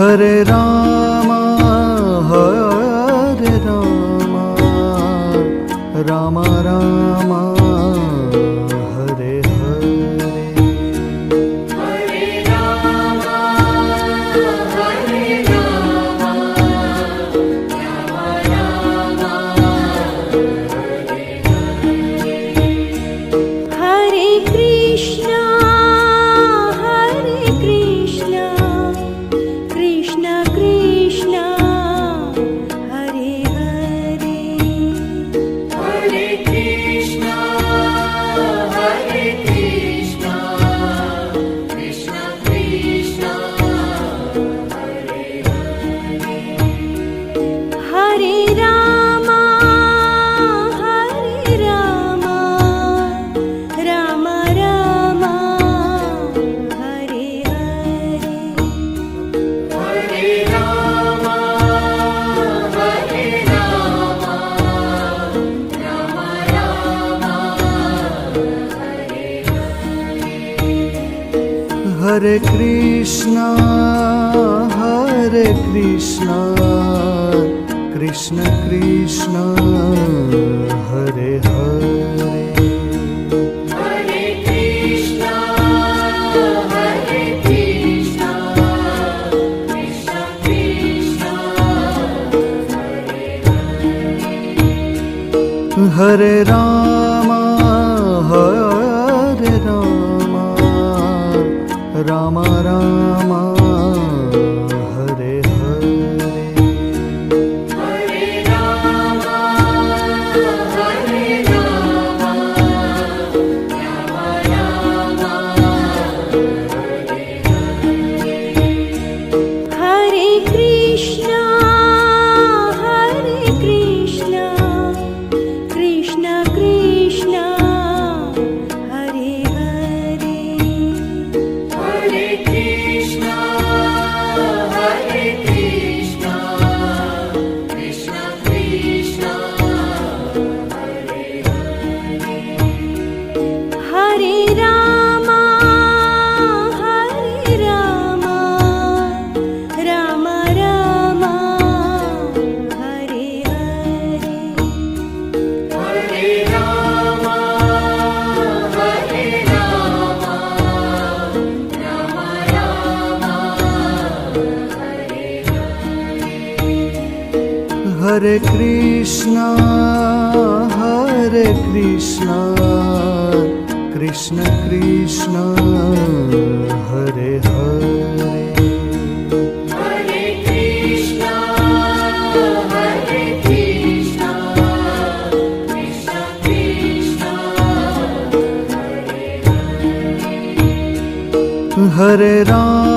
Hare Ram Hare Ram Ram Ram Hare Hare. Hare Ram Hare Ram Ram Ram Hare Hare. Hare Krishna Krishna Krishna Hare Hare. Hare Krishna Krishna Krishna Hare Hare. Hare Ram Ram Ram Hare Hare. Hare Ram Ram Ram Hare Hare. Hare Krishna Krishna Krishna Hare Hare. Hare Krishna Krishna Krishna Hare Hare. Hare Ram Ram Ram Hare Hare. Hare Ram Ram Hare Hare. Hare Krishna Krishna Krishna Hare Hare. Hare Krishna Krishna Krishna Hare Hare. Hare Ram Ram Ram Hare Hare. Hare Ram Ram Ram Hare Hare. Hare Krishna Krishna Krishna Hare Hare. Hare Krishna Krishna Krishna Hare Hare. Hare Ram